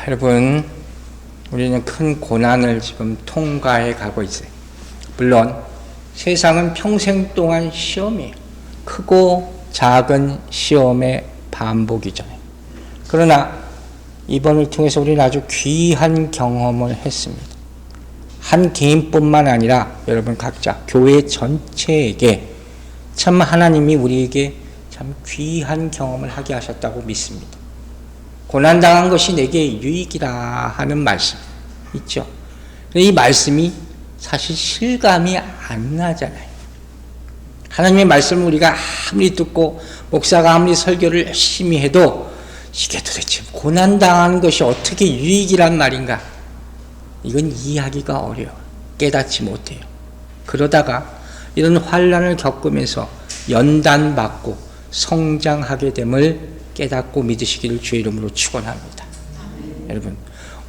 여러분, 우리는 큰 고난을 지금 통과해 가고 있어요. 물론 세상은 평생 동안 시험이에요. 크고 작은 시험의 반복이잖아요. 그러나 이번을 통해서 우리는 아주 귀한 경험을 했습니다. 한 개인뿐만 아니라 여러분 각자 교회 전체에게 참 하나님이 우리에게 참 귀한 경험을 하게 하셨다고 믿습니다. 고난당한 것이 내게 유익이라 하는 말씀 있죠. 이 말씀이 사실 실감이 안 나잖아요. 하나님의 말씀을 우리가 아무리 듣고 목사가 아무리 설교를 열심히 해도 이게 도대체 고난당하는 것이 어떻게 유익이란 말인가? 이건 이해하기가 어려워요. 깨닫지 못해요. 그러다가 이런 환난을 겪으면서 연단받고 성장하게 됨을 깨닫고 믿으시기를 주의 이름으로 축원합니다. 여러분,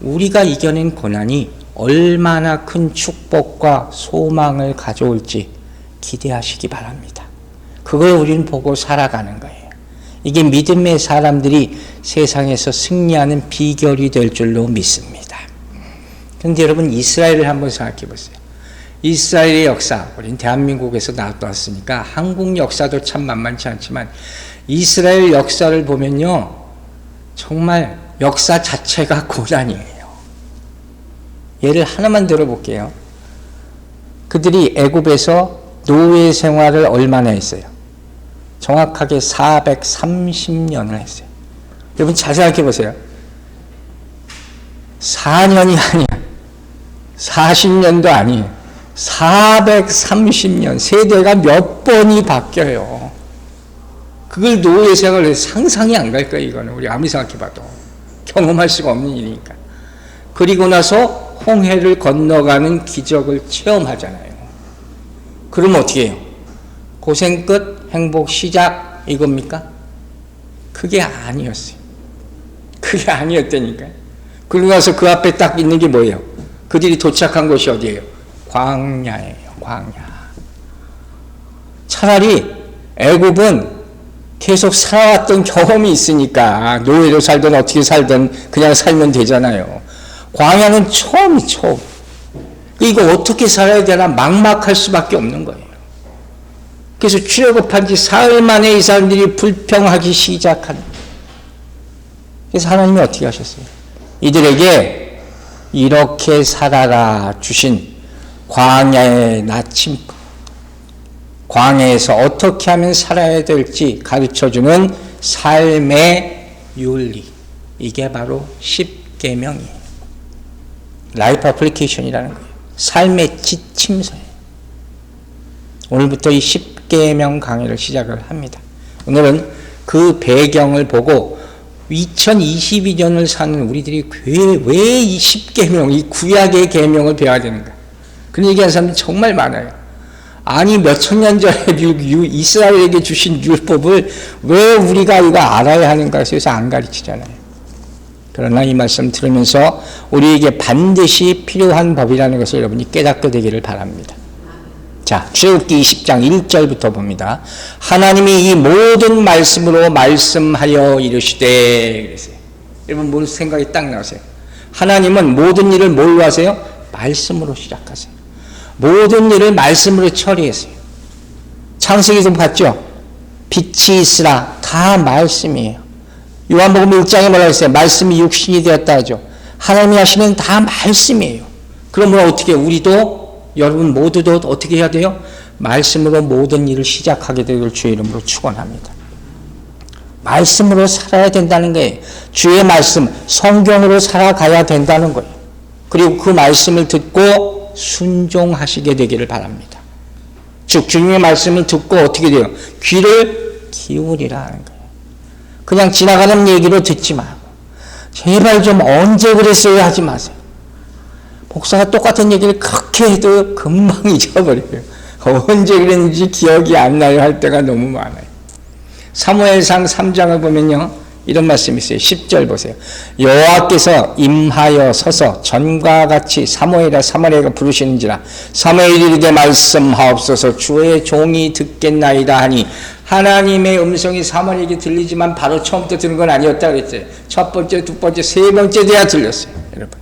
우리가 이겨낸 고난이 얼마나 큰 축복과 소망을 가져올지 기대하시기 바랍니다. 그걸 우리는 보고 살아가는 거예요. 이게 믿음의 사람들이 세상에서 승리하는 비결이 될 줄로 믿습니다. 그런데 여러분, 이스라엘을 한번 생각해 보세요. 이스라엘의 역사, 우리는 대한민국에서 나왔으니까 한국 역사도 참 만만치 않지만 이스라엘 역사를 보면요, 정말 역사 자체가 고난이에요. 예를 하나만 들어볼게요. 그들이 애굽에서 노예 생활을 얼마나 했어요? 정확하게 430년을 했어요. 여러분 잘 생각해 보세요. 4년이 아니야. 40년도 아니에요. 430년, 세대가 몇 번이 바뀌어요. 그걸 노예 생활을 상상이 안 갈 거예요. 이거는 우리 아무리 생각해봐도 경험할 수가 없는 일이니까. 그리고 나서 홍해를 건너가는 기적을 체험하잖아요. 그럼 어떻게 해요? 고생 끝 행복 시작 이겁니까? 그게 아니었어요. 그게 아니었다니까요. 그러고 나서 그 앞에 딱 있는 게 뭐예요? 그들이 도착한 곳이 어디예요? 광야예요. 광야. 차라리 애굽은 계속 살아왔던 경험이 있으니까 노예로 살든 어떻게 살든 그냥 살면 되잖아요. 광야는 처음. 이거 어떻게 살아야 되나 막막할 수밖에 없는 거예요. 그래서 출애굽한 지 사흘 만에 이 사람들이 불평하기 시작한. 그래서 하나님이 어떻게 하셨어요? 이들에게 이렇게 살아라 주신 광야의 나침반, 광야에서 어떻게 하면 살아야 될지 가르쳐주는 삶의 윤리, 이게 바로 십계명이에요. 라이프 애플리케이션이라는 거예요. 삶의 지침서예요. 오늘부터 이 십계명 강의를 시작을 합니다. 오늘은 그 배경을 보고 2022년을 사는 우리들이 왜 이 십계명, 이 구약의 계명을 배워야 되는가? 그런 얘기하는 사람들이 정말 많아요. 아니 몇천 년 전에 이스라엘에게 주신 율법을 왜 우리가 이거 알아야 하는가 해서 안 가르치잖아요. 그러나 이 말씀 들으면서 우리에게 반드시 필요한 법이라는 것을 여러분이 깨닫게 되기를 바랍니다. 자, 출애굽기 20장 1절부터 봅니다. 하나님이 이 모든 말씀으로 말씀하여 이르시되 그랬어요. 여러분 뭘 생각이 딱 나오세요? 하나님은 모든 일을 뭘로 하세요? 말씀으로 시작하세요. 모든 일을 말씀으로 처리했어요. 창세기에서 봤죠? 빛이 있으라, 다 말씀이에요. 요한복음 1장에 뭐라고 했어요? 말씀이 육신이 되었다 하죠. 하나님이 하시는 다 말씀이에요. 그러면 어떻게 우리도 여러분 모두도 어떻게 해야 돼요? 말씀으로 모든 일을 시작하게 되길 주의 이름으로 축원합니다. 말씀으로 살아야 된다는 거예요. 주의 말씀, 성경으로 살아가야 된다는 거예요. 그리고 그 말씀을 듣고 순종하시게 되기를 바랍니다. 즉 주님의 말씀을 듣고 어떻게 돼요? 귀를 기울이라 하는 거예요. 그냥 지나가는 얘기로 듣지 말고 제발 좀 언제 그랬어요 하지 마세요. 목사가 똑같은 얘기를 그렇게 해도 금방 잊어버려요. 언제 그랬는지 기억이 안 나요 할 때가 너무 많아요. 사무엘상 3장을 보면요, 이런 말씀이 있어요. 10절 보세요. 여호와께서 임하여 서서 전과 같이 사무엘아 사무엘에게 부르시는지라 사무엘이 이르되 말씀하옵소서 주의 종이 듣겠나이다 하니 하나님의 음성이 사무엘에게 들리지만 바로 처음부터 들은 건 아니었다 그랬어요. 첫 번째, 두 번째, 세 번째 돼야 들렸어요. 여러분,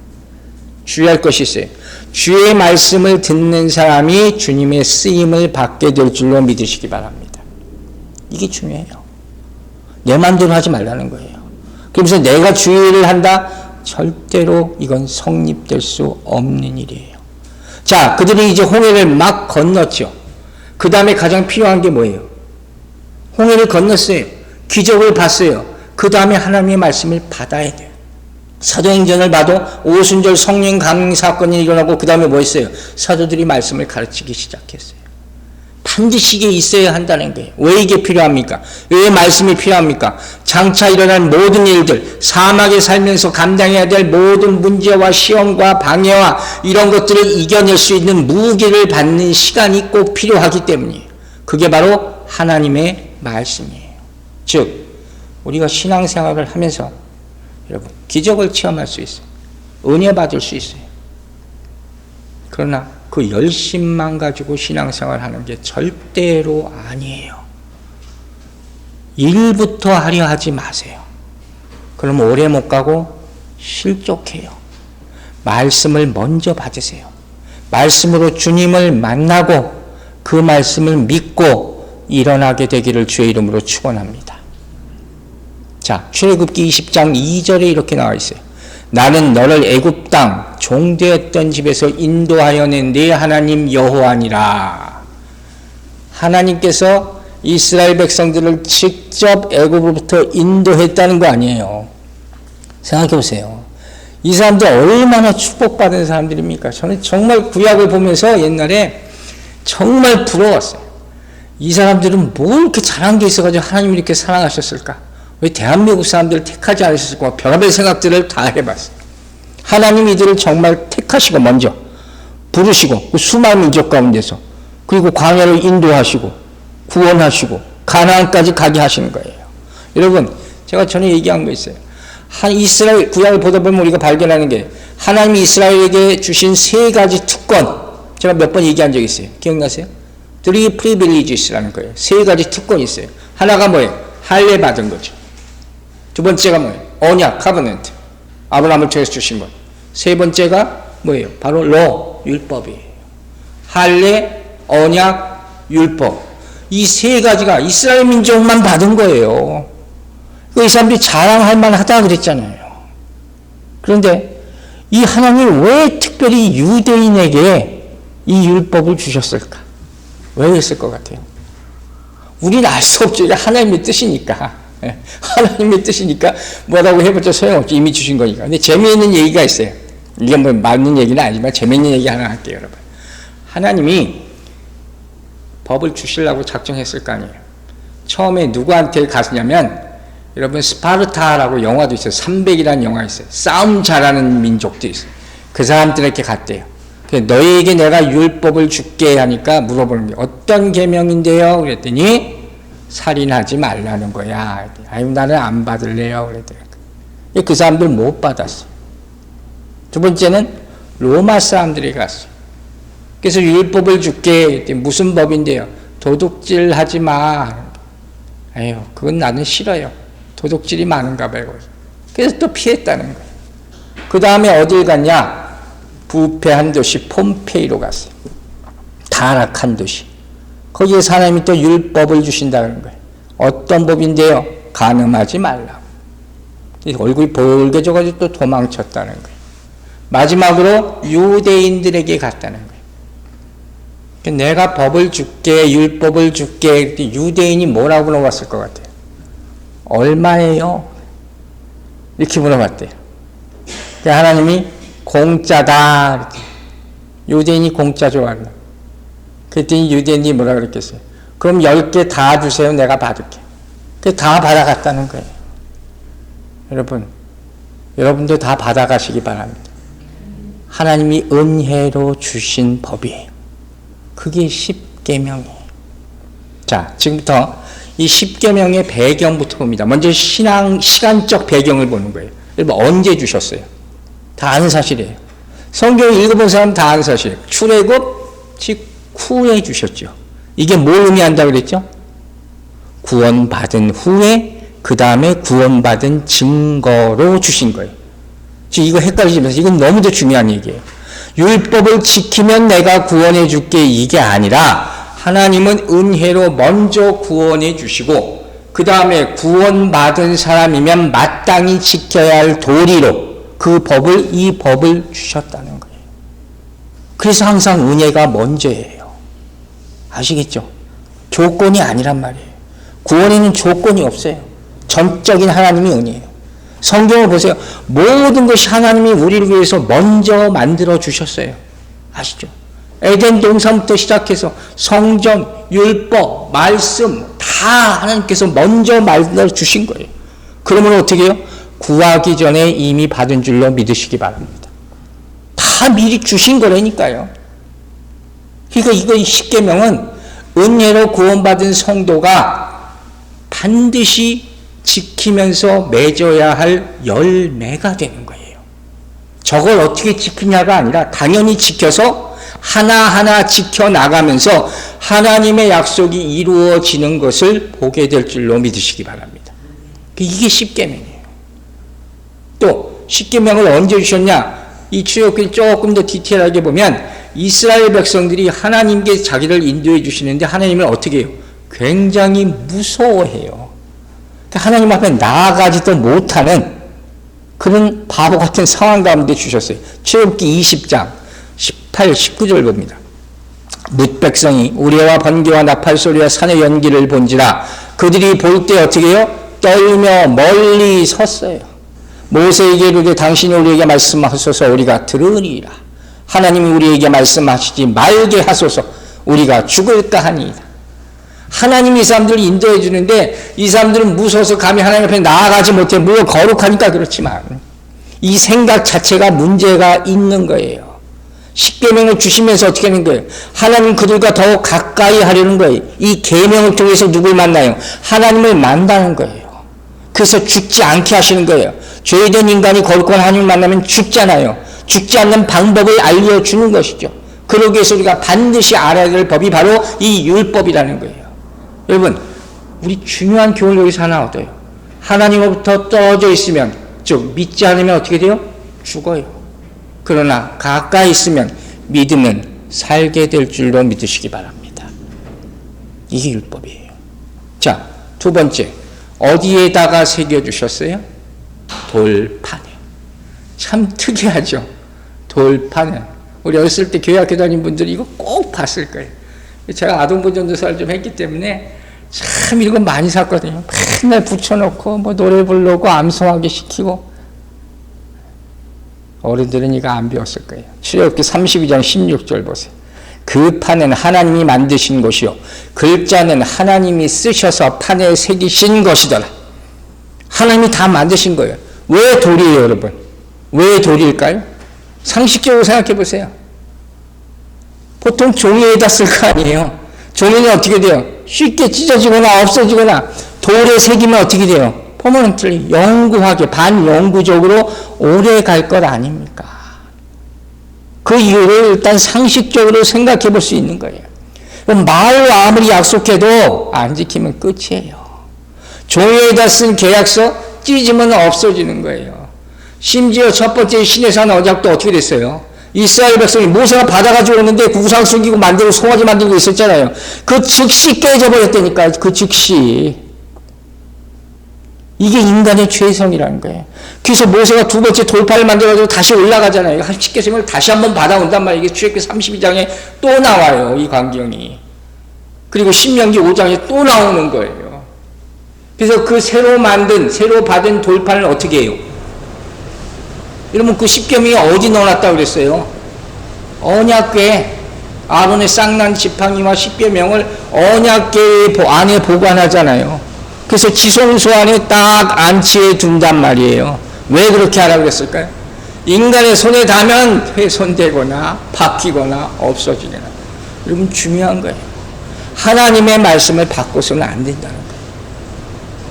주의할 것이 있어요. 주의 말씀을 듣는 사람이 주님의 쓰임을 받게 될 줄로 믿으시기 바랍니다. 이게 중요해요. 내 마음대로 하지 말라는 거예요. 그러면서 내가 주의를 한다? 절대로 이건 성립될 수 없는 일이에요. 자, 그들이 이제 홍해를 막 건넜죠. 그 다음에 가장 필요한 게 뭐예요? 홍해를 건넜어요. 기적을 봤어요. 그 다음에 하나님의 말씀을 받아야 돼요. 사도행전을 봐도 오순절 성령 강림 사건이 일어나고 그 다음에 뭐 했어요? 사도들이 말씀을 가르치기 시작했어요. 반드시 이게 있어야 한다는 거예요. 왜 이게 필요합니까? 왜 말씀이 필요합니까? 장차 일어날 모든 일들, 사막에 살면서 감당해야 될 모든 문제와 시험과 방해와 이런 것들을 이겨낼 수 있는 무기를 받는 시간이 꼭 필요하기 때문이에요. 그게 바로 하나님의 말씀이에요. 즉, 우리가 신앙생활을 하면서 여러분, 기적을 체험할 수 있어요. 은혜 받을 수 있어요. 그러나 그 열심만 가지고 신앙생활 하는 게 절대로 아니에요. 일부터 하려 하지 마세요. 그럼 오래 못 가고 실족해요. 말씀을 먼저 받으세요. 말씀으로 주님을 만나고 그 말씀을 믿고 일어나게 되기를 주의 이름으로 축원합니다. 자, 출애굽기 20장 2절에 이렇게 나와 있어요. 나는 너를 애굽 땅 종되었던 집에서 인도하여 낸 네 하나님 여호와니라. 하나님께서 이스라엘 백성들을 직접 애굽으로부터 인도했다는 거 아니에요. 생각해 보세요. 이 사람들 얼마나 축복받은 사람들입니까? 저는 정말 구약을 보면서 옛날에 정말 부러웠어요. 이 사람들은 뭘 이렇게 잘한 게 있어가지고 하나님이 이렇게 사랑하셨을까? 왜 대한민국 사람들을 택하지 않으셨을까? 별의별 생각들을 다 해봤어요. 하나님이 이들을 정말 택하시고 먼저 부르시고 그 수많은 민족 가운데서 그리고 광야를 인도하시고 구원하시고 가나안까지 가게 하시는 거예요. 여러분, 제가 전에 얘기한 거 있어요. 이스라엘 구약을 보다 보면 우리가 발견하는 게 하나님이 이스라엘에게 주신 세 가지 특권, 제가 몇 번 얘기한 적이 있어요. 기억나세요? Three privileges라는 거예요. 세 가지 특권이 있어요. 하나가 뭐예요? 할례 받은 거죠. 두 번째가 뭐예요? 언약, covenant. 아브라함을 통해서 주신 것. 세 번째가 뭐예요? 바로 law, 율법이에요. 할례, 언약, 율법. 이 세 가지가 이스라엘 민족만 받은 거예요. 이 사람들이 자랑할 만하다 그랬잖아요. 그런데 이 하나님이 왜 특별히 유대인에게 이 율법을 주셨을까? 왜 그랬을 것 같아요? 우리는 알 수 없죠. 이게 하나님의 뜻이니까. 하나님의 뜻이니까 뭐라고 해봤자 소용없죠. 이미 주신 거니까. 근데 재미있는 얘기가 있어요. 이게 뭐 맞는 얘기는 아니지만 재미있는 얘기 하나 할게요, 여러분. 하나님이 법을 주시려고 작정했을 거 아니에요. 처음에 누구한테 갔냐면, 여러분, 스파르타라고 영화도 있어요. 300이라는 영화 있어요. 싸움 잘하는 민족도 있어요. 그 사람들에게 갔대요. 너희에게 내가 율법을 줄게 하니까 물어보는 게 어떤 계명인데요? 그랬더니 살인하지 말라는 거야. 아유, 나는 안 받을래요. 그랬더니 그 사람들 못 받았어. 두 번째는 로마 사람들이 갔어요. 그래서 율법을 줄게. 그랬더니 무슨 법인데요? 도둑질 하지 마. 아유, 그건 나는 싫어요. 도둑질이 많은가 봐요. 그래서 또 피했다는 거예요. 그 다음에 어딜 갔냐? 부패한 도시 폼페이로 갔어요. 타락한 도시. 거기에 하나님이 또 율법을 주신다는 거예요. 어떤 법인데요? 간음하지 말라고. 얼굴이 볼게 져가지고 또 도망쳤다는 거예요. 마지막으로 유대인들에게 갔다는 거예요. 내가 법을 줄게, 율법을 줄게. 유대인이 뭐라고 물어봤을 것 같아요? 얼마예요? 이렇게 물어봤대요. 하나님이 공짜다. 유대인이 공짜 좋아한다. 그랬더니 유대인이 뭐라 그랬겠어요? 그럼 10개 다 주세요. 내가 받을게. 다 받아갔다는 거예요. 여러분도 다 받아가시기 바랍니다. 하나님이 은혜로 주신 법이에요. 그게 10계명이에요. 자, 지금부터 이 10계명의 배경부터 봅니다. 먼저 시간적 배경을 보는 거예요. 여러분, 언제 주셨어요? 다 아는 사실이에요. 성경 읽어본 사람 다 아는 사실이에요. 출애굽 직후에 주셨죠. 이게 뭘 의미한다고 그랬죠? 구원받은 후에 그 다음에 구원받은 증거로 주신 거예요. 지금 이거 헷갈리지 마세요. 이건 너무도 중요한 얘기예요. 율법을 지키면 내가 구원해 줄게 이게 아니라 하나님은 은혜로 먼저 구원해 주시고 그 다음에 구원받은 사람이면 마땅히 지켜야 할 도리로 이 법을 주셨다는 거예요. 그래서 항상 은혜가 먼저예요. 아시겠죠? 조건이 아니란 말이에요. 구원에는 조건이 없어요. 전적인 하나님이 은혜예요. 성경을 보세요. 모든 것이 하나님이 우리를 위해서 먼저 만들어 주셨어요. 아시죠? 에덴 동산부터 시작해서 성전, 율법, 말씀 다 하나님께서 먼저 만들어 주신 거예요. 그러면 어떻게 해요? 구하기 전에 이미 받은 줄로 믿으시기 바랍니다. 다 미리 주신 거라니까요. 그러니까 이거 십계명은 은혜로 구원받은 성도가 반드시 지키면서 맺어야 할 열매가 되는 거예요. 저걸 어떻게 지키냐가 아니라 당연히 지켜서 하나하나 지켜나가면서 하나님의 약속이 이루어지는 것을 보게 될 줄로 믿으시기 바랍니다. 이게 십계명이에요. 또 십계명을 언제 주셨냐? 이 출애굽기를 조금 더 디테일하게 보면 이스라엘 백성들이 하나님께 자기를 인도해 주시는데 하나님을 어떻게 해요? 굉장히 무서워해요. 하나님 앞에 나아가지도 못하는 그런 바보 같은 상황 가운데 주셨어요. 출애굽기 20장 18, 19절 봅니다. 뭇 백성이 우레와 번개와 나팔 소리와 산의 연기를 본지라 그들이 볼 때 어떻게 해요? 떨며 멀리 섰어요. 모세에게 이르되 당신이 우리에게 말씀하소서 우리가 들으리라. 하나님이 우리에게 말씀하시지 말게 하소서 우리가 죽을까 하니이다. 하나님이 이 사람들을 인도해 주는데 이 사람들은 무서워서 감히 하나님 앞에 나아가지 못해. 물론 거룩하니까 그렇지만 이 생각 자체가 문제가 있는 거예요. 십계명을 주시면서 어떻게 하는 거예요? 하나님 그들과 더 가까이 하려는 거예요. 이 계명을 통해서 누굴 만나요? 하나님을 만나는 거예요. 그래서 죽지 않게 하시는 거예요. 죄된 인간이 거룩한 하나님을 만나면 죽잖아요. 죽지 않는 방법을 알려주는 것이죠. 그러기 위해서 우리가 반드시 알아야 될 법이 바로 이 율법이라는 거예요. 여러분, 우리 중요한 교훈을 여기서 하나 얻어요. 하나님으로부터 떨어져 있으면, 즉 믿지 않으면 어떻게 돼요? 죽어요. 그러나 가까이 있으면 믿으면 살게 될 줄로 믿으시기 바랍니다. 이게 율법이에요. 자, 두 번째, 어디에다가 새겨주셨어요? 돌판에. 참 특이하죠? 돌판에. 우리 어렸을 때 교회 학교 다닌 분들이 이거 꼭 봤을 거예요. 제가 아동부 전도사를 좀 했기 때문에 참 이런 거 많이 샀거든요. 맨날 붙여놓고 뭐 노래 부르고 암송하게 시키고. 어른들은 이거 안 배웠을 거예요. 출애굽기 32장 16절 보세요. 그 판은 하나님이 만드신 것이요 글자는 하나님이 쓰셔서 판에 새기신 것이더라. 하나님이 다 만드신 거예요. 왜 돌이에요, 여러분? 왜 돌일까요? 상식적으로 생각해 보세요. 보통 종이에다 쓸 거 아니에요. 종이는 어떻게 돼요? 쉽게 찢어지거나 없어지거나 돌에 새기면 어떻게 돼요? 퍼머넌트리, 영구하게, 반영구적으로 오래 갈 것 아닙니까? 그 이유를 일단 상식적으로 생각해 볼 수 있는 거예요. 말로 아무리 약속해도 안 지키면 끝이에요. 종이에다 쓴 계약서 찢으면 없어지는 거예요. 심지어 첫 번째 시내산 언약도 어떻게 됐어요? 이스라엘 백성이 모세가 받아가지고 오는데 구상 숨기고 만들고 송아지 만들고 있었잖아요. 그 즉시 깨져버렸다니까. 그 즉시. 이게 인간의 죄성이라는 거예요. 그래서 모세가 두 번째 돌판을 만들어가지고 다시 올라가잖아요. 십계명을 다시 한번 받아온단 말이에요. 이게 출애굽기 32장에 또 나와요. 이 광경이. 그리고 신명기 5장에 또 나오는 거예요. 그래서 그 새로 받은 돌판을 어떻게 해요? 여러분, 그 십계명이 어디 넣어놨다고 그랬어요? 언약궤, 아론의 쌍난 지팡이와 십계명을 언약궤 안에 보관하잖아요. 그래서 지성소 안에 딱 안치해 둔단 말이에요. 왜 그렇게 하라고 그랬을까요? 인간의 손에 닿으면 훼손되거나 바뀌거나 없어지거나. 여러분, 중요한 거예요. 하나님의 말씀을 바꿔서는 안 된다는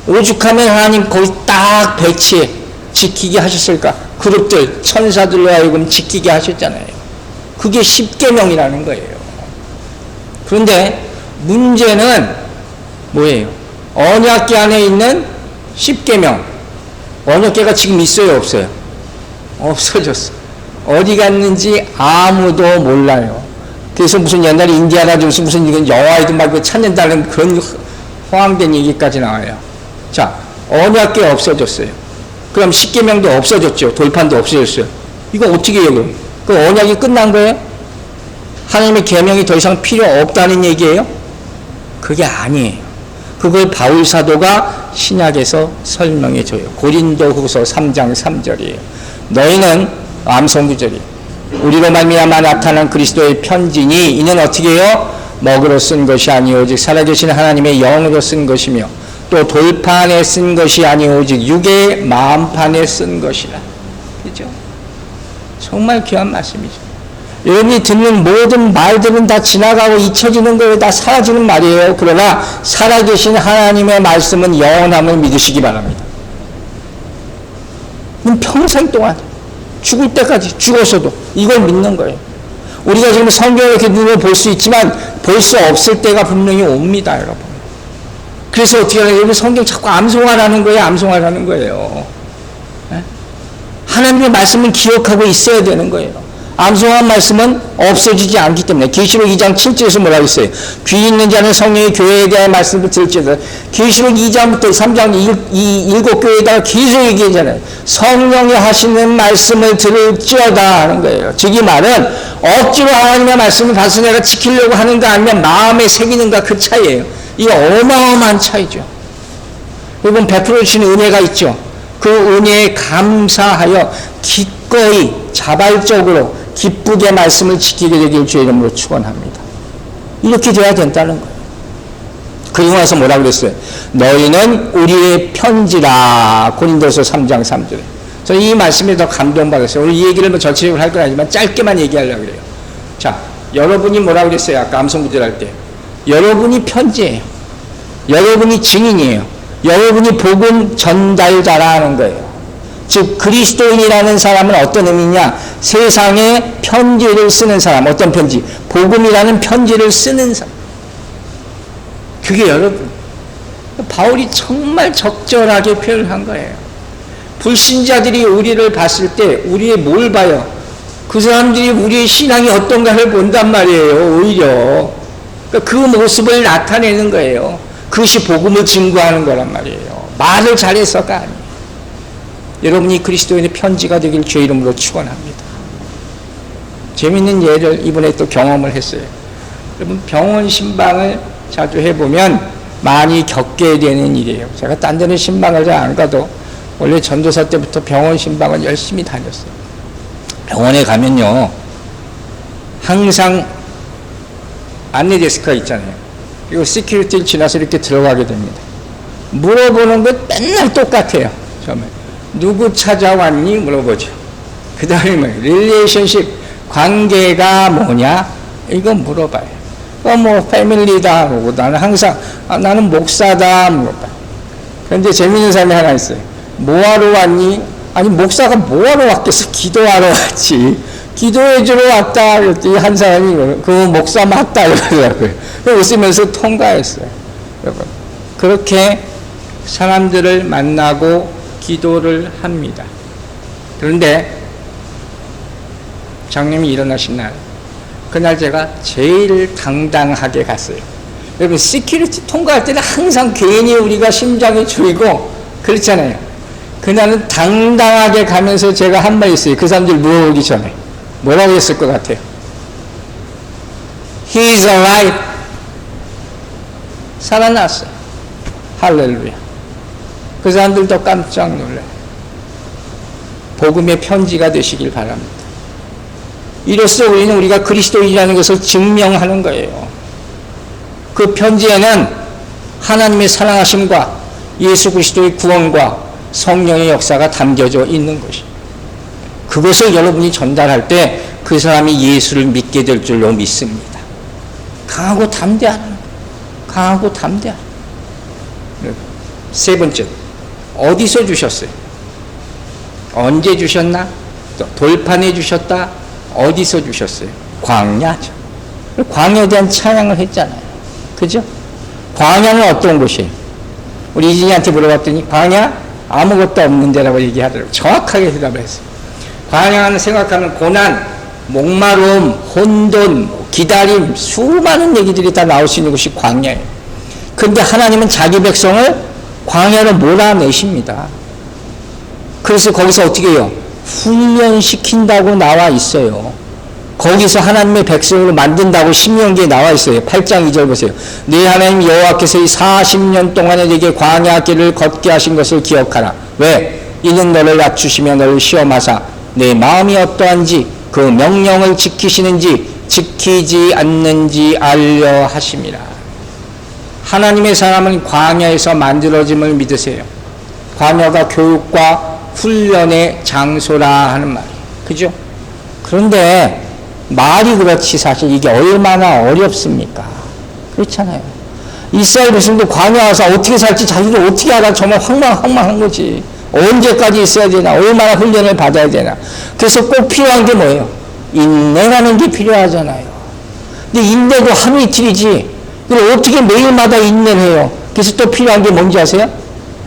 거예요. 오죽하면 하나님 거기 딱 배치해 지키게 하셨을까? 그룹들, 천사들로 하여금 지키게 하셨잖아요. 그게 십계명이라는 거예요. 그런데 문제는 뭐예요? 언약궤 안에 있는 십계명, 언약궤가 지금 있어요, 없어요? 없어졌어. 어디 갔는지 아무도 몰라요. 그래서 무슨 옛날에 인디아나 존스 무슨 이건 여호와의 막 찾는다는 그런 허황된 얘기까지 나와요. 자, 언약궤 없어졌어요. 그럼 십계명도 없어졌죠. 돌판도 없어졌어요. 이거 어떻게 해요, 그럼? 그 언약이 끝난 거예요? 하나님의 계명이 더 이상 필요 없다는 얘기예요? 그게 아니에요. 그걸 바울 사도가 신약에서 설명해 줘요. 고린도후서 3장 3절이에요. 너희는 암송 9절이에요. 우리로 말미암아 나타난 그리스도의 편지니 이는 어떻게 해요? 먹으로 쓴 것이 아니오 오직 살아계신 하나님의 영으로 쓴 것이며 또 돌판에 쓴 것이 아니오 오직 육의 마음판에 쓴 것이라. 그죠? 정말 귀한 말씀이죠. 여러분이 듣는 모든 말들은 다 지나가고 잊혀지는 거예요. 다 사라지는 말이에요. 그러나 살아계신 하나님의 말씀은 영원함을 믿으시기 바랍니다. 평생 동안 죽을 때까지 죽어서도 이걸 믿는 거예요. 우리가 지금 성경을 이렇게 눈으로 볼 수 있지만 볼 수 없을 때가 분명히 옵니다, 여러분. 그래서 어떻게 하냐? 여러분 성경 자꾸 암송하라는 거예요. 암송하라는 거예요. 네? 하나님의 말씀은 기억하고 있어야 되는 거예요. 암송한 말씀은 없어지지 않기 때문에. 계시록 2장 7절에서 뭐라고 했어요? 귀 있는 자는 성령의 교회에 대한 말씀을 들을지어다. 계시록 2장부터 3장 7 교회에다가 계속 얘기하잖아요. 성령이 하시는 말씀을 들을지어다 하는 거예요. 즉 이 말은 억지로 하나님의 말씀을 봐서 내가 지키려고 하는가 아니면 마음에 새기는가 그 차이예요. 이거 어마어마한 차이죠. 여러분 베풀어 주시는 은혜가 있죠. 그 은혜에 감사하여 기꺼이 자발적으로 기쁘게 말씀을 지키게 되길 주의 이름으로 축원합니다. 이렇게 돼야 된다는 거예요. 그리고 나서 뭐라고 그랬어요? 너희는 우리의 편지라. 고린도서 3장 3절에. 저는 이 말씀에 더 감동받았어요. 오늘 이 얘기를 뭐 전체적으로 할 건 아니지만 짧게만 얘기하려고 그래요. 자, 여러분이 뭐라고 그랬어요? 아까 암송구절 할 때. 여러분이 편지예요. 여러분이 증인이에요. 여러분이 복음 전달자라는 거예요. 즉 그리스도인이라는 사람은 어떤 의미냐? 세상에 편지를 쓰는 사람. 어떤 편지? 복음이라는 편지를 쓰는 사람. 그게 여러분. 바울이 정말 적절하게 표현한 거예요. 불신자들이 우리를 봤을 때 우리의 뭘 봐요? 그 사람들이 우리의 신앙이 어떤가를 본단 말이에요. 오히려 그 모습을 나타내는 거예요. 그것이 복음을 증거하는 거란 말이에요. 말을 잘해서가 아니에요. 여러분이 그리스도인의 편지가 되길 주의 이름으로 축원합니다. 재밌는 예를 이번에 또 경험을 했어요. 여러분 병원 신방을 자주 해보면 많이 겪게 되는 일이에요. 제가 딴 데는 신방을 잘 안 가도 원래 전도사 때부터 병원 신방을 열심히 다녔어요. 병원에 가면요 항상 안내 데스크가 있잖아요. 그리고 시큐리티를 지나서 이렇게 들어가게 됩니다. 물어보는 건 맨날 똑같아요. 처음에 누구 찾아왔니? 물어보죠. 그 다음에 뭐 릴레이션십 관계가 뭐냐? 이거 물어봐요. 뭐 패밀리다 그러고 나는 항상 나는 목사다 물어봐요. 그런데 재밌는 사람이 하나 있어요. 뭐하러 왔니? 아니 목사가 뭐하러 왔겠어? 기도하러 왔지. 기도해주러 왔다 그랬더니 한 사람이 그 목사 맞다 이러더라고요. 웃으면서 통과했어요. 여러분 그렇게 사람들을 만나고 기도를 합니다. 그런데 장님이 일어나신 날 그날 제가 제일 당당하게 갔어요. 여러분 시큐리티 통과할 때는 항상 괜히 우리가 심장이 졸이고 그렇잖아요. 그날은 당당하게 가면서 제가 한 말 있어요. 그 사람들 물어보기 전에 뭐라고 했을 것 같아요? He is alive. 살아났어요. 할렐루야. 그 사람들도 깜짝 놀라요. 복음의 편지가 되시길 바랍니다. 이로써 우리가 그리스도인이라는 것을 증명하는 거예요. 그 편지에는 하나님의 사랑하심과 예수 그리스도의 구원과 성령의 역사가 담겨져 있는 것이에요. 그것을 여러분이 전달할 때 그 사람이 예수를 믿게 될 줄로 믿습니다. 강하고 담대하라. 강하고 담대하라. 세 번째, 어디서 주셨어요? 언제 주셨나? 돌판에 주셨다? 어디서 주셨어요? 광야죠. 광야에 대한 찬양을 했잖아요. 그죠? 광야는 어떤 곳이에요? 우리 이진이한테 물어봤더니 광야? 아무것도 없는 데라고 얘기하더라고요. 정확하게 대답을 했어요. 광야는 생각하면 고난, 목마름, 혼돈, 기다림, 수많은 얘기들이 다 나올 수 있는 곳이 광야예요. 그런데 하나님은 자기 백성을 광야로 몰아내십니다. 그래서 거기서 어떻게 해요? 훈련시킨다고 나와 있어요. 거기서 하나님의 백성으로 만든다고 신명기에 나와 있어요. 8장 2절 보세요. 네 하나님 여호와께서 이 40년 동안에 네게 광야 길을 걷게 하신 것을 기억하라. 왜? 이는 너를 낮추시며 너를 시험하사 내 마음이 어떠한지 그 명령을 지키시는지 지키지 않는지 알려 하심이라. 하나님의 사람은 광야에서 만들어짐을 믿으세요. 광야가 교육과 훈련의 장소라 하는 말이에요. 그죠? 그런데 말이 그렇지 사실 이게 얼마나 어렵습니까? 그렇잖아요. 이스라엘 백성도 광야 와서 어떻게 살지 자기도 어떻게 알아? 정말 황망한 거지. 언제까지 있어야 되나? 얼마나 훈련을 받아야 되나? 그래서 꼭 필요한 게 뭐예요? 인내라는 게 필요하잖아요. 근데 인내도 하루 이틀이지. 그걸 어떻게 매일마다 인내를 해요? 그래서 또 필요한 게 뭔지 아세요?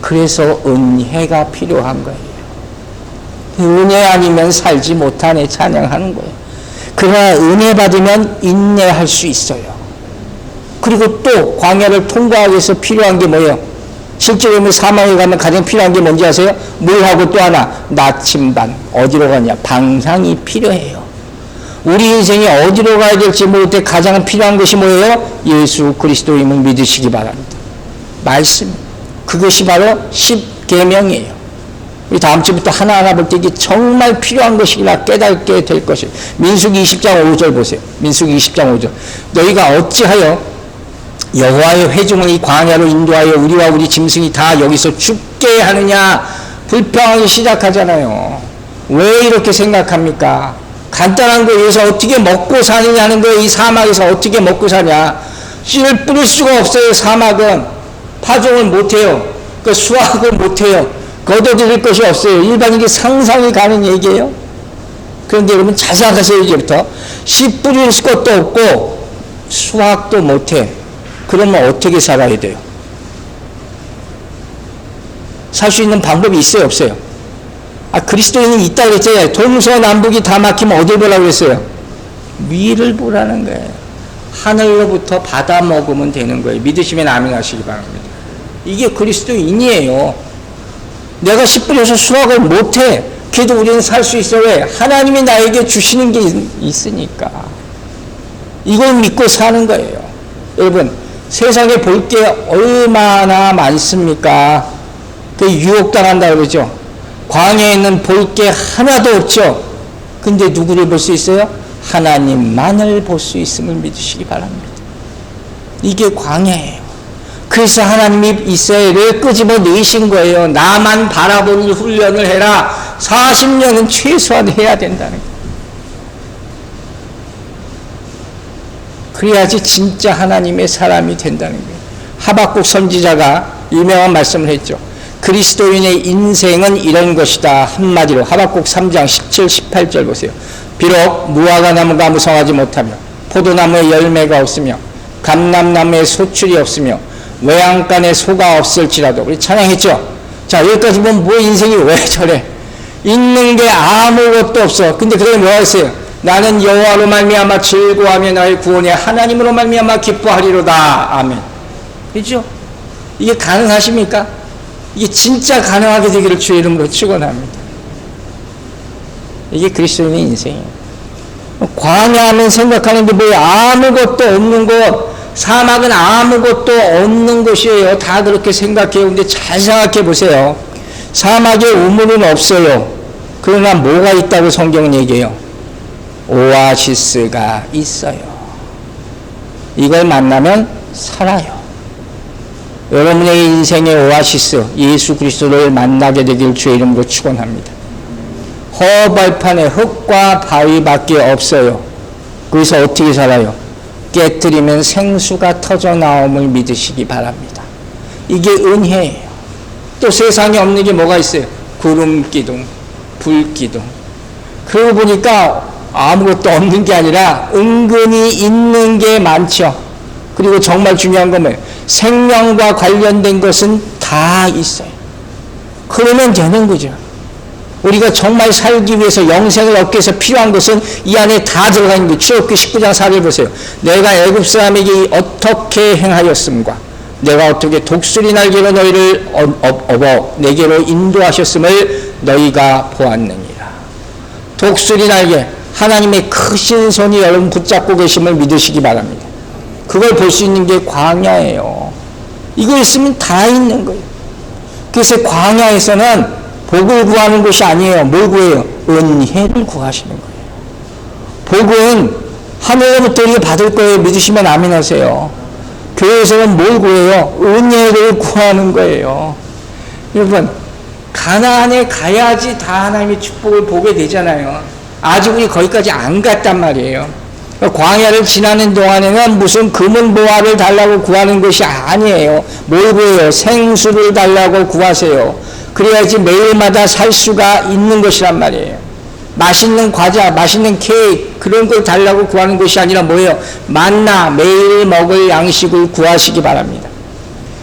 그래서 은혜가 필요한 거예요. 은혜 아니면 살지 못하네 찬양하는 거예요. 그러나 은혜 받으면 인내할 수 있어요. 그리고 또 광야를 통과하기 위해서 필요한 게 뭐예요? 실제로 사막에 가면 가장 필요한 게 뭔지 아세요? 물하고 또 하나 나침반. 어디로 가냐? 방향이 필요해요. 우리 인생이 어디로 가야 될지 모를 때 가장 필요한 것이 뭐예요? 예수 그리스도임을 믿으시기 바랍니다. 말씀. 그것이 바로 십계명이에요. 우리 다음 주부터 하나하나 볼 때 이게 정말 필요한 것이구나 깨닫게 될 것이에요. 민수기 20장 5절 보세요. 민수기 20장 5절. 너희가 어찌하여 여호와의 회중을 이 광야로 인도하여 우리와 우리 짐승이 다 여기서 죽게 하느냐. 불평하기 시작하잖아요. 왜 이렇게 생각합니까? 간단한 거 여기서 어떻게 먹고 사느냐는 거예요. 이 사막에서 어떻게 먹고 사냐. 씨를 뿌릴 수가 없어요. 사막은 파종을 못해요. 그 수확을 못해요. 거둬들일 것이 없어요. 일반인이 상상이 가는 얘기예요. 그런데 여러분 잘 생각하세요. 이제부터 씨 뿌릴 것도 없고 수확도 못해. 그러면 어떻게 살아야 돼요? 살 수 있는 방법이 있어요? 없어요? 그리스도인은 있다 그랬잖아요. 동서남북이 다 막히면 어딜 보라고 그랬어요? 위를 보라는 거예요. 하늘로부터 받아 먹으면 되는 거예요. 믿으시면 아멘 하시기 바랍니다. 이게 그리스도인이에요. 내가 씨 뿌려서 수확을 못해. 그래도 우리는 살 수 있어. 왜? 하나님이 나에게 주시는 게 있으니까. 이걸 믿고 사는 거예요. 여러분, 세상에 볼 게 얼마나 많습니까? 그 유혹당한다 그러죠. 광야에는 볼 게 하나도 없죠. 근데 누구를 볼 수 있어요? 하나님만을 볼 수 있음을 믿으시기 바랍니다. 이게 광야예요. 그래서 하나님이 이스라엘을 끄집어내신 거예요. 나만 바라보는 훈련을 해라. 40년은 최소한 해야 된다는 거예요. 그래야지 진짜 하나님의 사람이 된다는 거예요. 하박국 선지자가 유명한 말씀을 했죠. 그리스도인의 인생은 이런 것이다. 한마디로 하박국 3장 17, 18절 보세요. 비록 무화과 나무가 무성하지 못하며 포도나무에 열매가 없으며 감람나무에 소출이 없으며 외양간에 소가 없을지라도. 우리 찬양했죠. 자, 여기까지 보면 뭐 인생이 왜 저래? 있는 게 아무것도 없어. 근데 그게 뭐가 있어요? 나는 여호와로 말미암아 즐거워하며 나의 구원의 하나님으로 말미암아 기뻐하리로다. 아멘. 그죠? 이게 가능하십니까? 이게 진짜 가능하게 되기를 주의 이름으로 축원합니다. 이게 그리스도인의 인생이에요. 광야하면 생각하는데 뭐 아무것도 없는 곳, 사막은 아무것도 없는 곳이에요. 다 그렇게 생각해요. 근데 잘 생각해 보세요. 사막에 우물은 없어요. 그러나 뭐가 있다고 성경은 얘기해요? 오아시스가 있어요. 이걸 만나면 살아요. 여러분의 인생의 오아시스, 예수 그리스도를 만나게 되길 주의 이름으로 축원합니다. 허벌판에 흙과 바위밖에 없어요. 거기서 어떻게 살아요? 깨뜨리면 생수가 터져 나옴을 믿으시기 바랍니다. 이게 은혜예요. 또 세상에 없는 게 뭐가 있어요? 구름기둥, 불기둥. 그러고 보니까 아무것도 없는 게 아니라 은근히 있는 게 많죠. 그리고 정말 중요한 건 뭐예요? 생명과 관련된 것은 다 다 있어요. 그러면 되는 거죠. 우리가 정말 살기 위해서 영생을 얻기 위해서 필요한 것은 이 안에 다 들어가 있는 거예요. 출애굽기 19장 4절 보세요. 내가 애굽 사람에게 어떻게 행하였음과 내가 어떻게 독수리 날개로 너희를 업어 내게로 인도하셨음을 너희가 보았느니라. 독수리 날개, 하나님의 크신 손이 여러분 붙잡고 계심을 믿으시기 바랍니다. 그걸 볼 수 있는 게 광야예요. 이거 있으면 다 있는 거예요. 그래서 광야에서는 복을 구하는 것이 아니에요. 뭘 구해요? 은혜를 구하시는 거예요. 복은 하늘로부터 우리가 받을 거예요. 믿으시면 아멘 하세요. 교회에서는 뭘 구해요? 은혜를 구하는 거예요. 여러분, 가나안에 가야지 다 하나님의 축복을 보게 되잖아요. 아직 우리 거기까지 안 갔단 말이에요. 광야를 지나는 동안에는 무슨 금은 보화를 달라고 구하는 것이 아니에요. 뭘 구해요? 생수를 달라고 구하세요. 그래야지 매일마다 살 수가 있는 것이란 말이에요. 맛있는 과자, 맛있는 케이크 그런 걸 달라고 구하는 것이 아니라 뭐예요? 만나 매일 먹을 양식을 구하시기 바랍니다.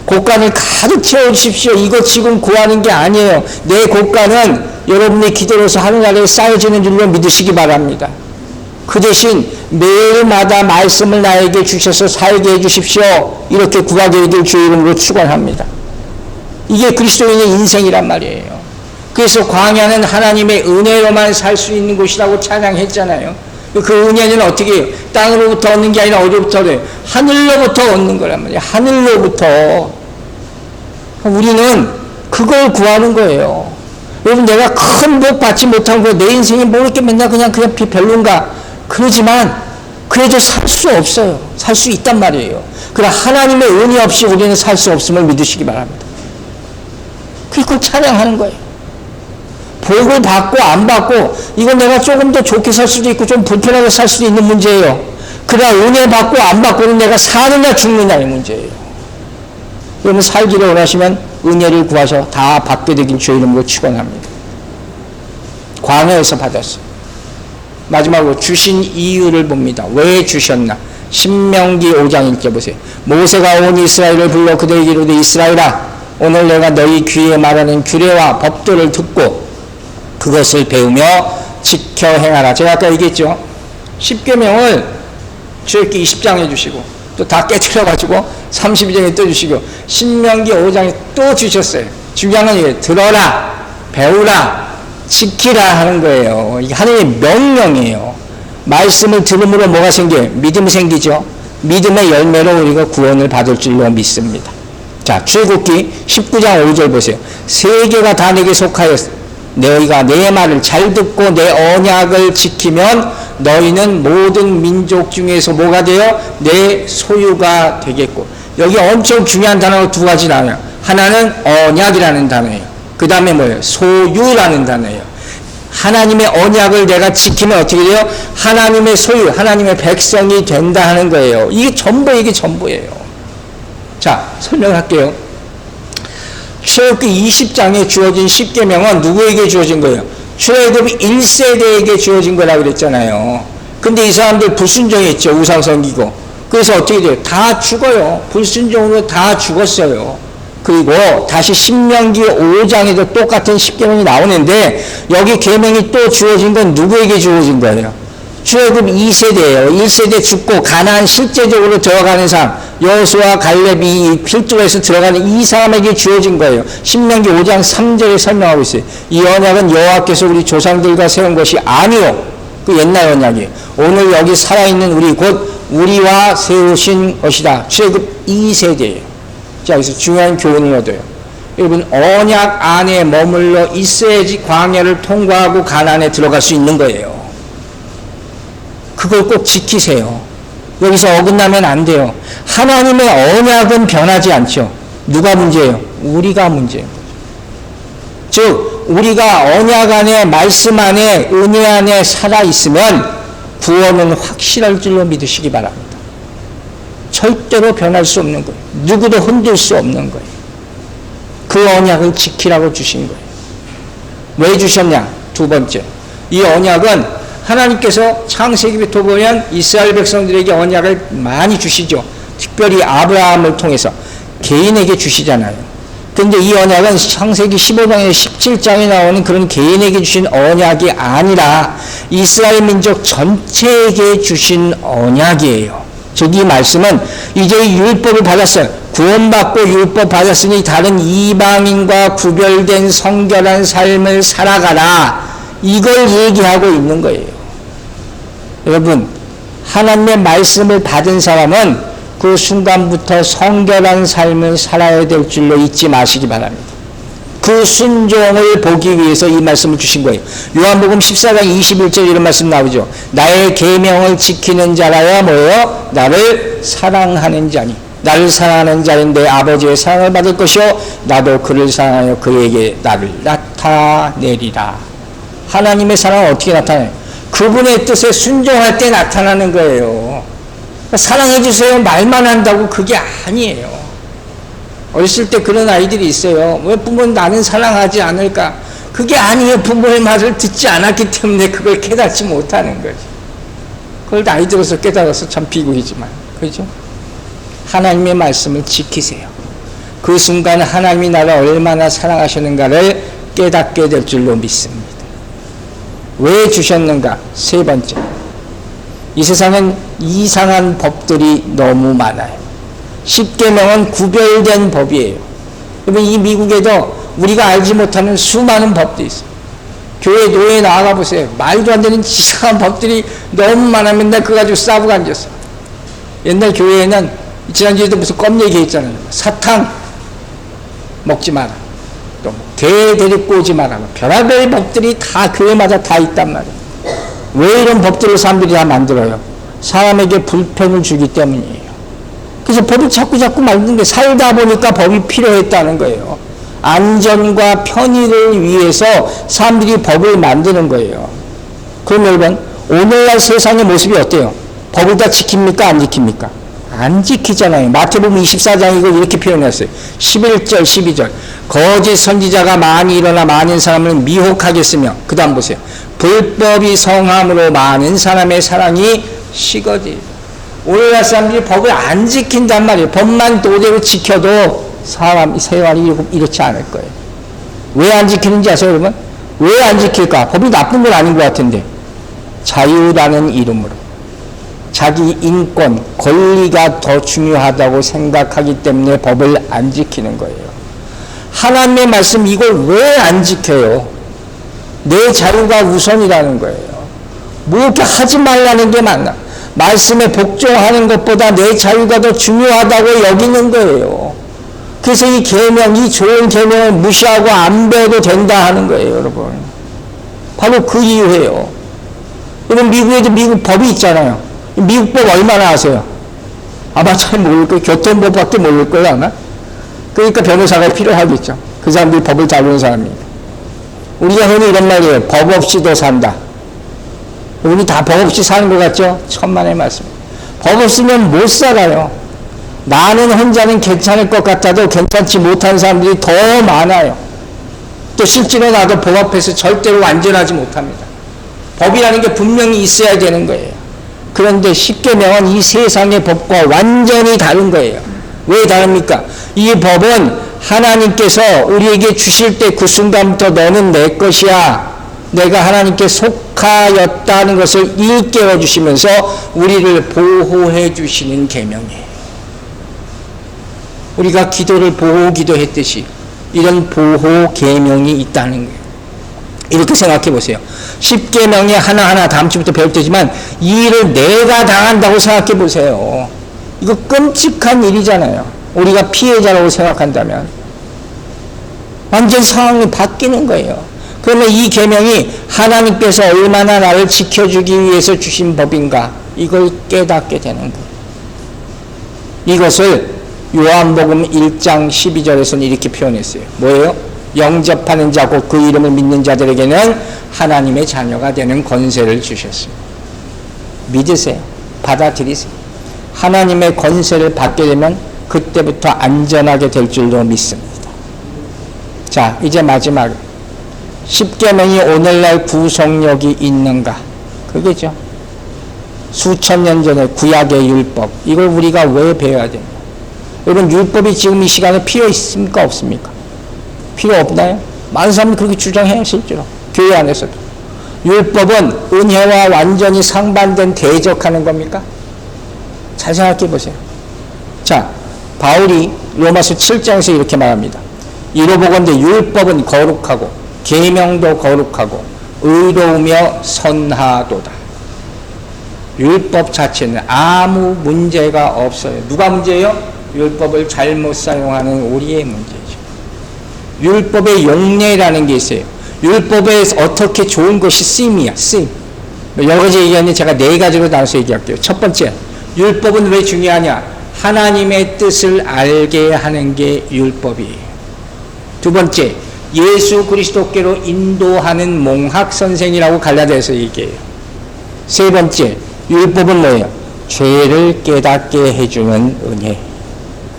곳간을 가득 채워주십시오. 이거 지금 구하는 게 아니에요. 내 곳간은 여러분의 기도로서 하늘나라에 쌓여지는 줄로 믿으시기 바랍니다. 그 대신 매일마다 말씀을 나에게 주셔서 살게 해주십시오. 이렇게 구하게 될 주의 이름으로 축원합니다. 이게 그리스도인의 인생이란 말이에요. 그래서 광야는 하나님의 은혜로만 살 수 있는 곳이라고 찬양했잖아요. 그 은혜는 어떻게 해요? 땅으로부터 얻는 게 아니라 어디로부터 얻어요? 하늘로부터 얻는 거란 말이에요. 하늘로부터. 우리는 그걸 구하는 거예요. 여러분, 내가 큰 복 받지 못한 거, 내 인생이 뭐 이렇게 맨날 그냥 별론가? 그러지만, 그래도 살 수 없어요. 살 수 있단 말이에요. 그러나 하나님의 은혜 없이 우리는 살 수 없음을 믿으시기 바랍니다. 그걸 찬양하는 거예요. 복을 받고 안 받고 이건 내가 조금 더 좋게 살 수도 있고 좀 불편하게 살 수도 있는 문제예요. 그러나 은혜 받고 안 받고는 내가 사느냐 죽느냐의 문제예요. 여러분, 살기를 원하시면 은혜를 구하셔 다 받게 되긴 주의 이름으로 축원합니다. 광야에서 받았어요. 마지막으로 주신 이유를 봅니다. 왜 주셨나? 신명기 5장 1절 보세요. 모세가 온 이스라엘을 불러 그들에게 이르되 이스라엘아, 오늘 내가 너희 귀에 말하는 규례와 법도를 듣고 그것을 배우며 지켜 행하라. 제가 아까 얘기했죠. 10계명을 출애굽기 20장에 주시고 또 다 깨트려가지고 32장에 또 주시고 신명기 5장에 또 주셨어요. 중요한 건 이게 들어라, 배우라, 지키라 하는 거예요. 이게 하나님의 명령이에요. 말씀을 들음으로 뭐가 생겨요? 믿음이 생기죠. 믿음의 열매로 우리가 구원을 받을 줄로 믿습니다. 자, 출애굽기 19장 5절 보세요. 세계가 다 내게 속하였으니 너희가 내 말을 잘 듣고 내 언약을 지키면 너희는 모든 민족 중에서 뭐가 돼요? 내 소유가 되겠고. 여기 엄청 중요한 단어가 두 가지 나와요. 하나는 언약이라는 단어예요. 그 다음에 뭐예요? 소유라는 단어예요. 하나님의 언약을 내가 지키면 어떻게 돼요? 하나님의 소유, 하나님의 백성이 된다 하는 거예요. 이게 전부예요. 자, 설명할게요. 출애굽기 20장에 주어진 10계명은 누구에게 주어진 거예요? 출애굽 1세대에게 주어진 거라고 그랬잖아요. 근데 이 사람들 불순종했죠. 우상 섬기고. 그래서 어떻게 돼요? 다 죽어요. 불순종으로 다 죽었어요. 그리고 다시 신명기 5장에도 똑같은 10계명이 나오는데 여기 계명이 또 주어진 건 누구에게 주어진 거예요? 출애굽 2세대예요. 1세대 죽고 가나안 실제적으로 들어가는 사람, 여호수아 갈렙이 필두에서 들어가는 이 사람에게 주어진 거예요. 신명기 5장 3절에 설명하고 있어요. 이 언약은 여호와께서 우리 조상들과 세운 것이 아니요, 그 옛날 언약이에요. 오늘 여기 살아있는 우리 곧 우리와 세우신 것이다. 출애굽 2세대예요. 자, 여기서 중요한 교훈을 얻어요. 여러분, 언약 안에 머물러 있어야지 광야를 통과하고 가나안에 들어갈 수 있는 거예요. 그걸 꼭 지키세요. 여기서 어긋나면 안 돼요. 하나님의 언약은 변하지 않죠. 누가 문제예요? 우리가 문제예요. 즉 우리가 언약 안에, 말씀 안에, 은혜 안에 살아있으면 구원은 확실할 줄로 믿으시기 바랍니다. 절대로 변할 수 없는 거예요. 누구도 흔들 수 없는 거예요. 그 언약을 지키라고 주신 거예요. 왜 주셨냐? 두 번째, 이 언약은 하나님께서 창세기부터 보면 이스라엘 백성들에게 언약을 많이 주시죠. 특별히 아브라함을 통해서 개인에게 주시잖아요. 근데 이 언약은 창세기 15장에 17장에 나오는 그런 개인에게 주신 언약이 아니라 이스라엘 민족 전체에게 주신 언약이에요. 즉 이 말씀은 이제 율법을 받았어요. 구원받고 율법 받았으니 다른 이방인과 구별된 성결한 삶을 살아가라. 이걸 얘기하고 있는 거예요. 여러분, 하나님의 말씀을 받은 사람은 그 순간부터 성결한 삶을 살아야 될 줄로 잊지 마시기 바랍니다. 그 순종을 보기 위해서 이 말씀을 주신 거예요. 요한복음 14장 21절 이런 말씀 나오죠. 나의 계명을 지키는 자라야 뭐예요? 나를 사랑하는 자니. 나를 사랑하는 자는 내 아버지의 사랑을 받을 것이요 나도 그를 사랑하여 그에게 나를 나타내리라. 하나님의 사랑은 어떻게 나타나요? 그분의 뜻에 순종할 때 나타나는 거예요. 사랑해 주세요 말만 한다고 그게 아니에요. 어렸을 때 그런 아이들이 있어요. 왜 부모는 나는 사랑하지 않을까? 그게 아니에요. 부모의 말을 듣지 않았기 때문에 그걸 깨닫지 못하는 거지. 그걸 나이 들어서 깨달아서 참 비극이지만, 그죠? 하나님의 말씀을 지키세요. 그 순간 하나님이 나를 얼마나 사랑하시는가를 깨닫게 될 줄로 믿습니다. 왜 주셨는가? 세 번째, 이 세상은 이상한 법들이 너무 많아요. 십계명은 구별된 법이에요. 여러분, 이 미국에도 우리가 알지 못하는 수많은 법들이 있어요. 교회 노예에 나가 보세요. 말도 안 되는 이상한 법들이 너무 많아. 맨날 그거 가지고 싸우고 앉았어. 옛날 교회에는 지난주에도 무슨 껌 얘기했잖아요. 사탕 먹지 마라. 또 개 데리고 오지 마라. 별의별 법들이 다 교회마다 다 있단 말이에요. 왜 이런 법들을 사람들이 다 만들어요? 사람에게 불편을 주기 때문이에요. 그래서 법을 자꾸 만드는 게 살다 보니까 법이 필요했다는 거예요. 안전과 편의를 위해서 사람들이 법을 만드는 거예요. 그럼 여러분, 오늘날 세상의 모습이 어때요? 법을 다 지킵니까? 안 지킵니까? 안 지키잖아요. 마태복음 24장 이걸 이렇게 표현했어요. 11절 12절 거짓 선지자가 많이 일어나 많은 사람을 미혹하겠으며, 그 다음 보세요. 불법이 성함으로 많은 사람의 사랑이 식어지. 오늘날 사람들이 법을 안 지킨단 말이에요. 법만 도대로 지켜도 사람 생활이 이렇지 않을 거예요. 왜 안 지키는지 아세요, 여러분? 왜 안 지킬까? 법이 나쁜 건 아닌 것 같은데, 자유라는 이름으로 자기 인권, 권리가 더 중요하다고 생각하기 때문에 법을 안 지키는 거예요. 하나님의 말씀 이걸 왜 안 지켜요? 내 자유가 우선이라는 거예요. 뭐 이렇게 하지 말라는 게 맞나? 말씀에 복종하는 것보다 내 자유가 더 중요하다고 여기는 거예요. 그래서 이 계명, 이 좋은 계명을 무시하고 안 배워도 된다 하는 거예요, 여러분. 바로 그 이유예요. 여러분, 미국에도 미국 법이 있잖아요. 미국 법 얼마나 아세요? 아마 잘 모를 거예요. 교통법밖에 모를 거예요, 아마. 그러니까 변호사가 필요하겠죠. 그 사람들이 법을 잘 보는 사람입니다. 우리가 흔히 이런 말이에요. 법 없이도 산다. 우리 다 법 없이 사는 것 같죠? 천만의 말씀. 법 없으면 못 살아요. 나는 혼자는 괜찮을 것 같아도 괜찮지 못한 사람들이 더 많아요. 또 실제로 나도 법 앞에서 절대로 완전하지 못합니다. 법이라는 게 분명히 있어야 되는 거예요. 그런데 십계명은 이 세상의 법과 완전히 다른 거예요. 왜 다릅니까? 이 법은 하나님께서 우리에게 주실 때 그 순간부터 너는 내 것이야, 내가 하나님께 속하였다는 것을 일깨워 주시면서 우리를 보호해 주시는 계명이에요. 우리가 기도를 보호 기도했듯이 이런 보호 계명이 있다는 거예요. 이렇게 생각해 보세요. 십계명이 하나하나 다음 주부터 배울 테지만 이 일을 내가 당한다고 생각해 보세요. 이거 끔찍한 일이잖아요. 우리가 피해자라고 생각한다면 완전 상황이 바뀌는 거예요. 그러면 이 계명이 하나님께서 얼마나 나를 지켜주기 위해서 주신 법인가, 이걸 깨닫게 되는 거예요. 이것을 요한복음 1장 12절에서는 이렇게 표현했어요. 뭐예요? 영접하는 자 곧 그 이름을 믿는 자들에게는 하나님의 자녀가 되는 권세를 주셨습니다. 믿으세요. 받아들이세요. 하나님의 권세를 받게 되면 그때부터 안전하게 될 줄로 믿습니다. 자, 이제 마지막 십계명이 오늘날 구속력이 있는가? 그거죠. 수천 년 전에 구약의 율법, 이걸 우리가 왜 배워야 됩니까? 여러분, 율법이 지금 이 시간에 필요 있습니까? 없습니까? 필요 없나요? 많은 사람들이 그렇게 주장해요, 실제로. 교회 안에서도. 율법은 은혜와 완전히 상반된 대적하는 겁니까? 잘 생각해 보세요. 자, 바울이 로마서 7장에서 이렇게 말합니다. 이로 보건대 율법은 거룩하고 계명도 거룩하고 의로우며 선하도다. 율법 자체는 아무 문제가 없어요. 누가 문제예요? 율법을 잘못 사용하는 우리의 문제죠. 율법의 용례라는 게 있어요. 율법에 어떻게 좋은 것이 쓰임이야, 쓰임. 여러 가지 얘기하는데 제가 4가지로 나눠서 얘기할게요. 첫 번째, 율법은 왜 중요하냐? 하나님의 뜻을 알게 하는 게 율법이에요. 두 번째, 예수 그리스도께로 인도하는 몽학 선생이라고 갈라디아서 얘기해요. 세 번째, 율법은 뭐예요? 죄를 깨닫게 해주는 은혜.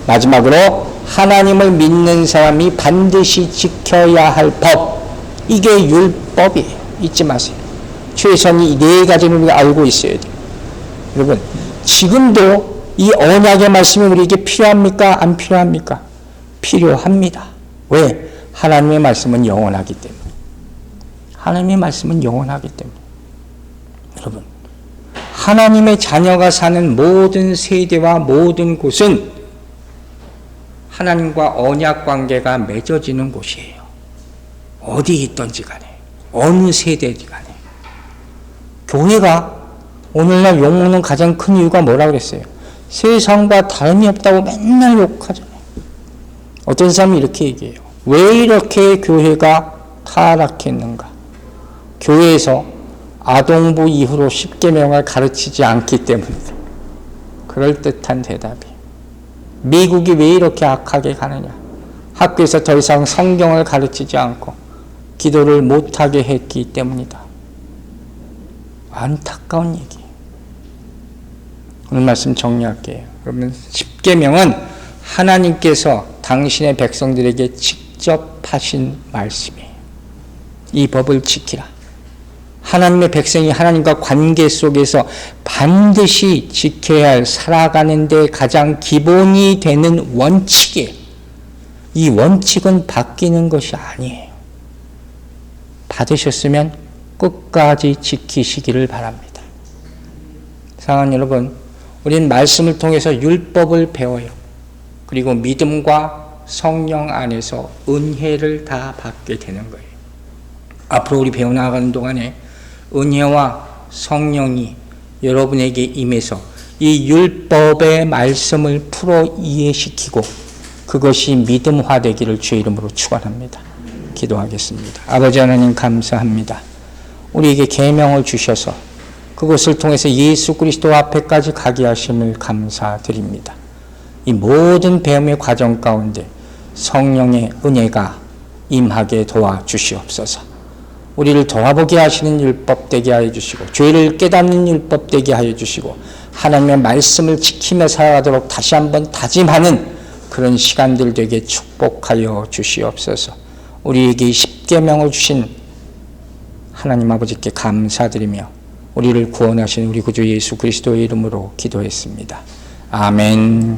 마지막으로 하나님을 믿는 사람이 반드시 지켜야 할 법. 이게 율법이에요. 잊지 마세요. 최소한 이 4가지를 우리가 알고 있어야 돼요. 여러분, 지금도 이 언약의 말씀이 우리에게 필요합니까? 안 필요합니까? 필요합니다. 왜? 하나님의 말씀은 영원하기 때문에. 하나님의 말씀은 영원하기 때문에. 여러분, 하나님의 자녀가 사는 모든 세대와 모든 곳은 하나님과 언약 관계가 맺어지는 곳이에요. 어디에 있든지 간에, 어느 세대든지 간에. 교회가 오늘날 욕먹는 가장 큰 이유가 뭐라 그랬어요? 세상과 다름이 없다고 맨날 욕하잖아요. 어떤 사람이 이렇게 얘기해요. 왜 이렇게 교회가 타락했는가? 교회에서 아동부 이후로 십계명을 가르치지 않기 때문이다. 그럴듯한 대답이. 미국이 왜 이렇게 악하게 가느냐? 학교에서 더 이상 성경을 가르치지 않고 기도를 못하게 했기 때문이다. 안타까운 얘기예요. 오늘 말씀 정리할게요. 그러면 십계명은 하나님께서 당신의 백성들에게 직접 하신 말씀이에요. 이 법을 지키라. 하나님의 백성이 하나님과 관계 속에서 반드시 지켜야 할, 살아가는 데 가장 기본이 되는 원칙이에요. 이 원칙은 바뀌는 것이 아니에요. 받으셨으면 끝까지 지키시기를 바랍니다. 사랑하는 여러분, 우리는 말씀을 통해서 율법을 배워요. 그리고 믿음과 성령 안에서 은혜를 다 받게 되는 거예요. 앞으로 우리 배워나가는 동안에 은혜와 성령이 여러분에게 임해서 이 율법의 말씀을 풀어 이해시키고 그것이 믿음화 되기를 주의 이름으로 축원합니다. 기도하겠습니다. 아버지 하나님 감사합니다. 우리에게 계명을 주셔서 그것을 통해서 예수 그리스도 앞에까지 가게 하심을 감사드립니다. 이 모든 배움의 과정 가운데 성령의 은혜가 임하게 도와주시옵소서. 우리를 돌아보게 하시는 율법 되게 하여 주시고 죄를 깨닫는 율법 되게 하여 주시고 하나님의 말씀을 지키며 살아가도록 다시 한번 다짐하는 그런 시간들 되게 축복하여 주시옵소서. 우리에게 십계명을 주신 하나님 아버지께 감사드리며 우리를 구원하신 우리 구주 예수 그리스도의 이름으로 기도했습니다. 아멘.